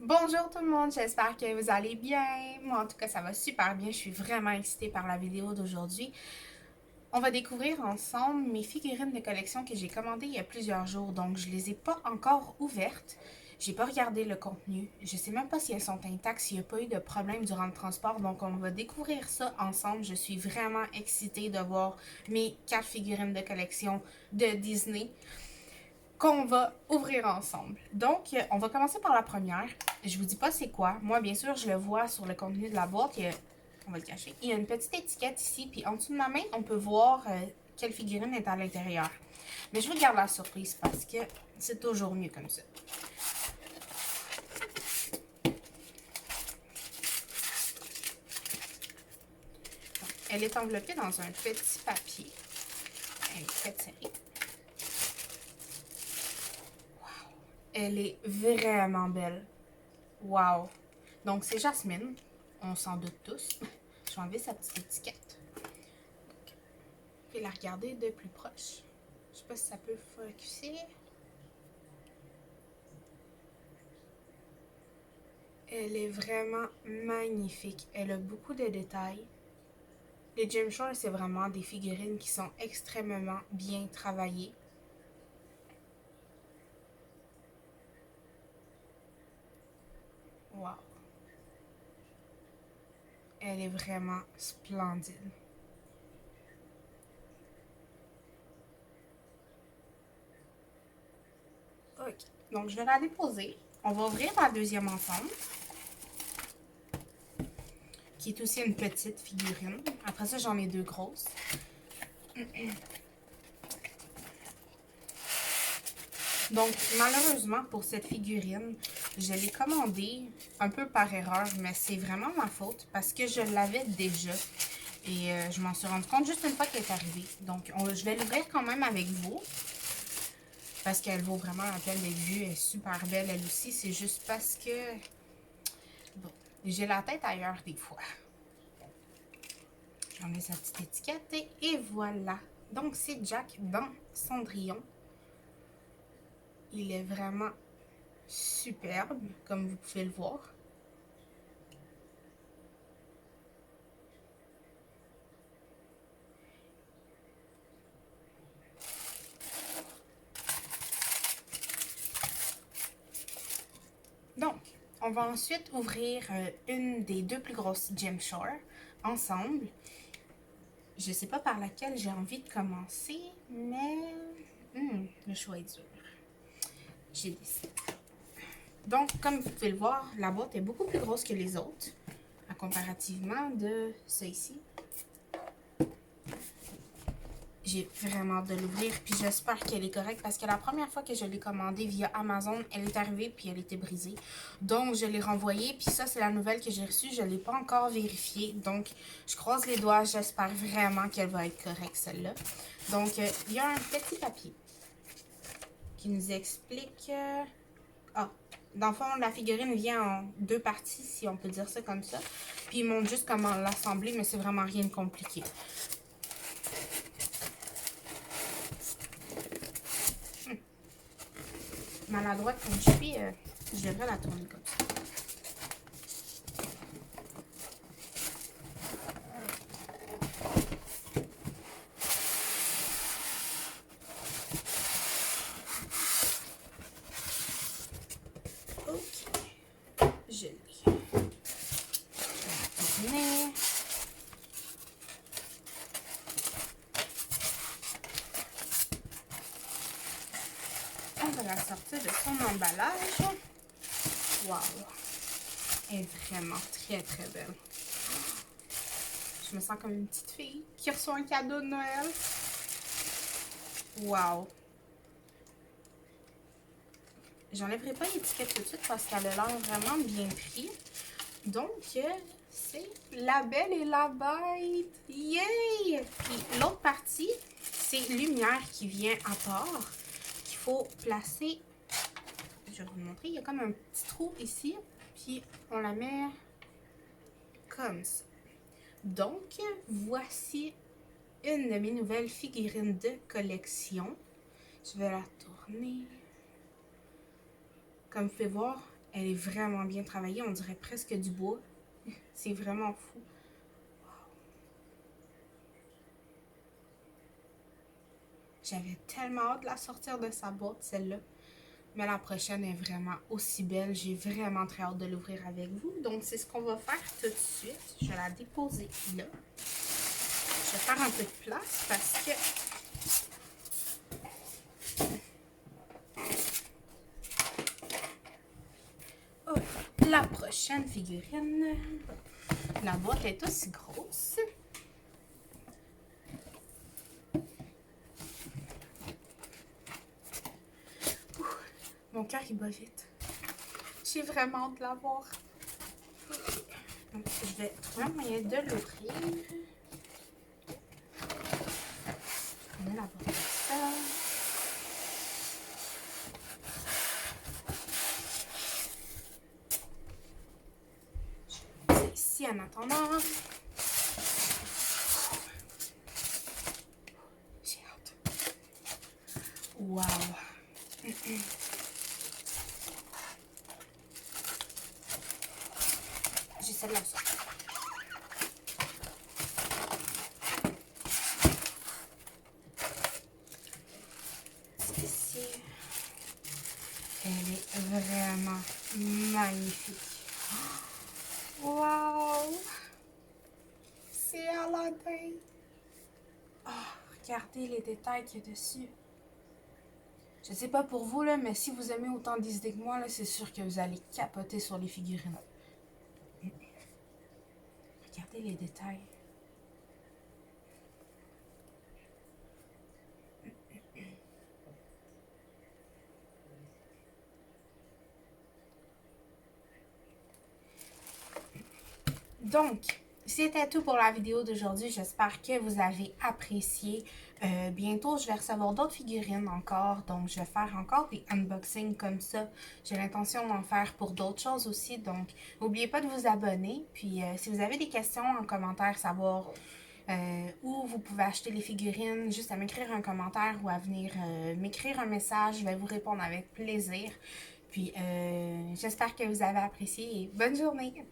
Bonjour tout le monde, j'espère que vous allez bien. Moi en tout cas ça va super bien, je suis vraiment excitée par la vidéo d'aujourd'hui. On va découvrir ensemble mes figurines de collection que j'ai commandées il y a plusieurs jours, donc je les ai pas encore ouvertes. J'ai pas regardé le contenu, je sais même pas si elles sont intactes, s'il n'y a pas eu de problème durant le transport, donc on va découvrir ça ensemble. Je suis vraiment excitée de voir mes 4 figurines de collection de Disney qu'on va ouvrir ensemble. Donc, on va commencer par la première. Je vous dis pas c'est quoi. Moi, bien sûr, je le vois sur le contenu de la boîte. On va le cacher. Il y a une petite étiquette ici, puis en dessous de ma main, on peut voir quelle figurine est à l'intérieur. Mais je vous garde la surprise parce que c'est toujours mieux comme ça. Elle est enveloppée dans un petit papier. Elle est très serrée. Wow. Elle est vraiment belle. Wow. Donc, c'est Jasmine. On s'en doute tous. Je vais enlever sa petite étiquette. Puis la regarder de plus proche. Je sais pas si ça peut focuser. Elle est vraiment magnifique. Elle a beaucoup de détails. Les Gymshark, c'est vraiment des figurines qui sont extrêmement bien travaillées. Wow. Elle est vraiment splendide. Ok. Donc, je vais la déposer. On va ouvrir la deuxième ensemble, qui est aussi une petite figurine. Après ça, j'en ai deux grosses. Donc, malheureusement, pour cette figurine, je l'ai commandée un peu par erreur, mais c'est vraiment ma faute parce que je l'avais déjà. Et je m'en suis rendu compte juste une fois qu'elle est arrivée. Donc, je vais l'ouvrir quand même avec vous parce qu'elle vaut vraiment la peine d'être vue. Elle est super belle, elle aussi. C'est juste parce que, bon, j'ai la tête ailleurs des fois. J'en mets sa petite étiquette et voilà. Donc, c'est Jack dans Cendrillon. Il est vraiment superbe, comme vous pouvez le voir. Donc, on va ensuite ouvrir une des deux plus grosses Gymshark ensemble. Je ne sais pas par laquelle j'ai envie de commencer, mais le choix est dur. J'ai décidé. Donc, comme vous pouvez le voir, la boîte est beaucoup plus grosse que les autres, comparativement de celle-ci. J'ai vraiment hâte de l'ouvrir, puis j'espère qu'elle est correcte parce que la première fois que je l'ai commandée via Amazon, elle est arrivée puis elle était brisée. Donc, je l'ai renvoyée, puis ça, c'est la nouvelle que j'ai reçue. Je ne l'ai pas encore vérifiée, donc je croise les doigts. J'espère vraiment qu'elle va être correcte, celle-là. Donc, il y a un petit papier qui nous explique... dans le fond, la figurine vient en deux parties, si on peut dire ça comme ça. Puis, ils montrent juste comment l'assembler, mais c'est vraiment rien de compliqué. Maladroite comme je suis, je devrais la tourner comme ça. Ok, je l'ai. Je vais la tourner. On va la sortir de son emballage. Waouh! Elle est vraiment très très belle. Je me sens comme une petite fille qui reçoit un cadeau de Noël. Waouh! J'enlèverai pas l'étiquette tout de suite parce qu'elle a l'air vraiment bien pris. Donc, c'est la Belle et la Bête. Yay! Puis l'autre partie, c'est lumière qui vient à part. Qu'il faut placer. Je vais vous montrer. Il y a comme un petit trou ici. Puis on la met comme ça. Donc, voici une de mes nouvelles figurines de collection. Je vais la tourner. Comme vous pouvez voir, Elle est vraiment bien travaillée, on dirait presque du bois. C'est vraiment fou. J'avais tellement hâte de la sortir de sa boîte, celle-là. Mais la prochaine est vraiment aussi belle. J'ai vraiment très hâte de l'ouvrir avec vous. Donc, c'est ce qu'on va faire tout de suite. Je vais la déposer là. Je vais faire un peu de place parce que la prochaine figurine, la boîte est aussi grosse. Mon cœur, il bat vite. J'ai vraiment hâte de la voir. Donc, je vais trouver un moyen de l'ouvrir. On met la boîte comme ça. Je vais mettre ça ici en attendant. J'ai hâte. Wow! J'ai celle-là aussi. Celle-ci. Elle est vraiment magnifique. Wow! C'est Aladdin! Oh, regardez les détails qu'il y a dessus. Je sais pas pour vous, là, mais si vous aimez autant Disney que moi, là, c'est sûr que vous allez capoter sur les figurines. Regardez les détails. Donc, c'était tout pour la vidéo d'aujourd'hui. J'espère que vous avez apprécié. Bientôt, je vais recevoir d'autres figurines encore. Donc, je vais faire encore des unboxings comme ça. J'ai l'intention d'en faire pour d'autres choses aussi. Donc, n'oubliez pas de vous abonner. Puis, si vous avez des questions en commentaire, savoir où vous pouvez acheter les figurines, juste à m'écrire un commentaire ou à venir m'écrire un message. Je vais vous répondre avec plaisir. Puis, j'espère que vous avez apprécié et bonne journée!